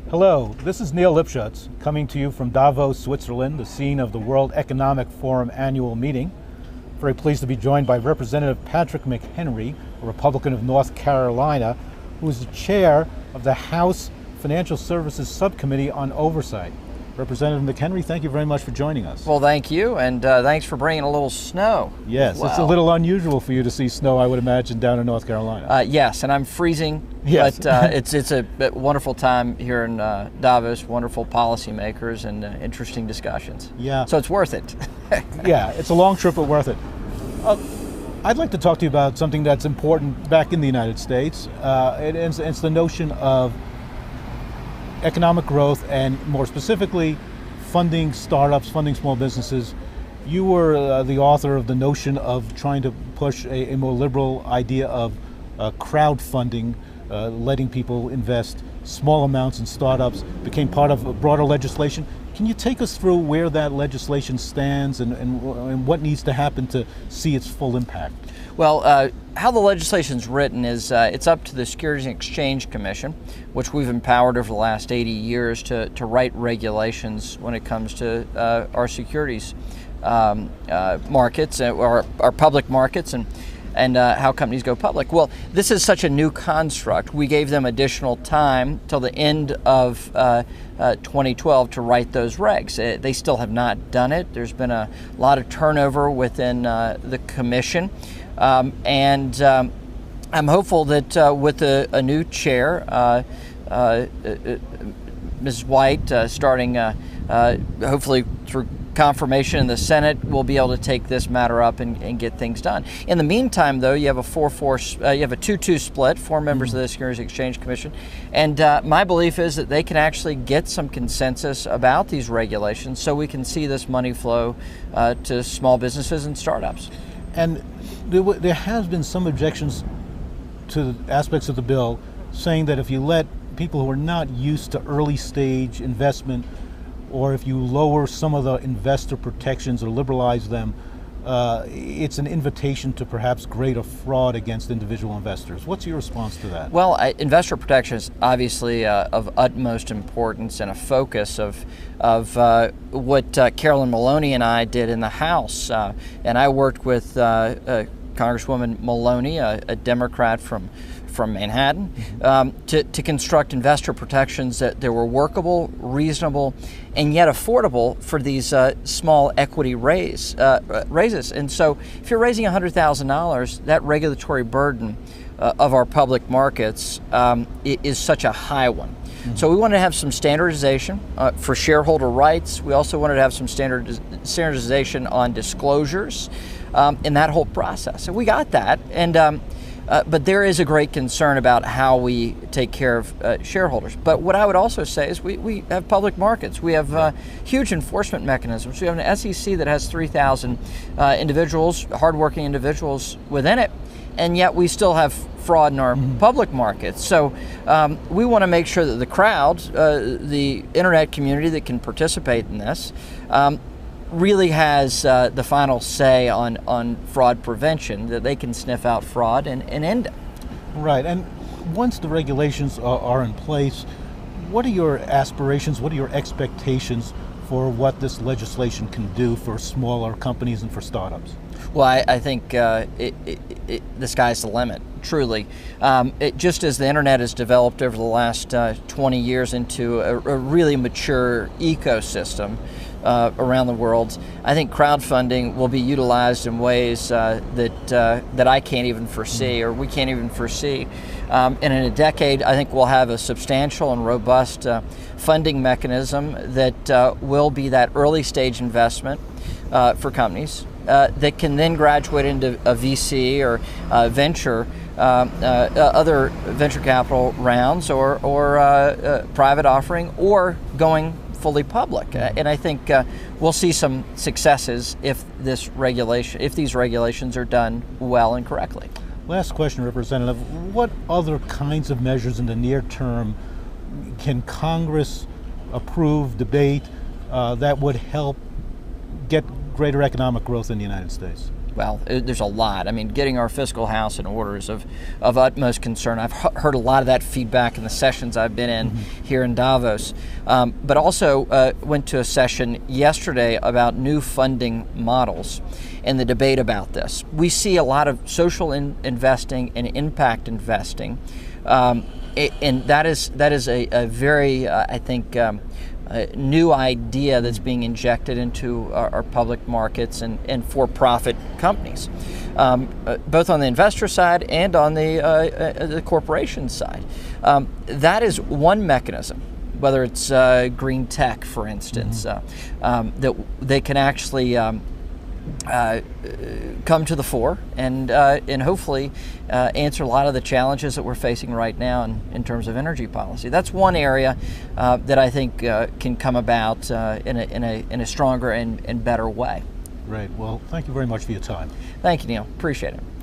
Hello, this is Neil Lipschutz coming to you from Davos, Switzerland, the scene of the World Economic Forum annual meeting. Very pleased to be joined by Representative Patrick McHenry, a Republican of North Carolina, who is the chair of the House Financial Services Subcommittee on Oversight. Representative McHenry, thank you very much for joining us. Well, thank you, and thanks for bringing a little snow. Yes, wow. It's a little unusual for you to see snow, I would imagine, down in North Carolina. Yes, and I'm freezing, yes. But it's a wonderful time here in Davos, wonderful policymakers and interesting discussions. Yeah. So it's worth it. Yeah, it's a long trip, but worth it. I'd like to talk to you about something that's important back in the United States. It's the notion of economic growth and, more specifically, funding startups, funding small businesses. You were the author of the notion of trying to push a more liberal idea of crowdfunding, letting people invest small amounts in startups, became part of a broader legislation. Can you take us through where that legislation stands and what needs to happen to see its full impact? Well, how the legislation's written is it's up to the Securities and Exchange Commission, which we've empowered over the last 80 years to write regulations when it comes to our securities markets, or our public markets, and how companies go public. Well, this is such a new construct. We gave them additional time till the end of 2012 to write those regs. They still have not done it. There's been a lot of turnover within the commission. And I'm hopeful that with a new chair, Ms. White, starting hopefully through confirmation in the Senate, we'll be able to take this matter up and get things done. In the meantime, though, you have a 2-2 split, 4 members of the Securities and Exchange Commission, and my belief is that they can actually get some consensus about these regulations so we can see this money flow to small businesses and startups. And there has been some objections to aspects of the bill saying that if you let people who are not used to early stage investment, or if you lower some of the investor protections or liberalize them, it's an invitation to perhaps greater fraud against individual investors. What's your response to that? Well, investor protection is obviously of utmost importance and a focus of what Carolyn Maloney and I did in the House. And I worked with Congresswoman Maloney, a Democrat from Manhattan, to construct investor protections that were workable, reasonable, and yet affordable for these small equity raises. And so if you're raising $100,000, that regulatory burden of our public markets is such a high one. So we wanted to have some standardization for shareholder rights. We also wanted to have some standardization on disclosures in that whole process. And we got that. And but there is a great concern about how we take care of shareholders. But what I would also say is we have public markets. We have huge enforcement mechanisms. We have an SEC that has 3,000 individuals, hardworking individuals within it, and yet we still have fraud in our public markets. So we want to make sure that the crowd, the internet community that can participate in this, really has the final say on fraud prevention, that they can sniff out fraud and end it. Right, and once the regulations are in place, what are your aspirations, what are your expectations for what this legislation can do for smaller companies and for startups? Well, I think the sky's the limit, truly. Just as the internet has developed over the last 20 years into a really mature ecosystem, around the world, I think crowdfunding will be utilized in ways that I can't even foresee, or we can't even foresee. And in a decade, I think we'll have a substantial and robust funding mechanism that will be that early stage investment for companies that can then graduate into a VC or venture, other venture capital rounds, or private offering, or going fully public. And I think we'll see some successes if these regulations are done well and correctly. Last question, Representative. What other kinds of measures in the near term can Congress approve, debate, that would help get greater economic growth in the United States? well, there's a lot. I mean, getting our fiscal house in order is of utmost concern. I've heard a lot of that feedback in the sessions I've been in here in Davos, but also went to a session yesterday about new funding models and the debate about this. We see a lot of social investing and impact investing, and that is a very, I think, new idea that's being injected into our public markets and for-profit companies, both on the investor side and on the corporation side. That is one mechanism, whether it's green tech, for instance, that they can actually come to the fore and hopefully answer a lot of the challenges that we're facing right now in terms of energy policy. That's one area that I think can come about in a stronger and better way. Great. Well, thank you very much for your time. Thank you, Neil. Appreciate it.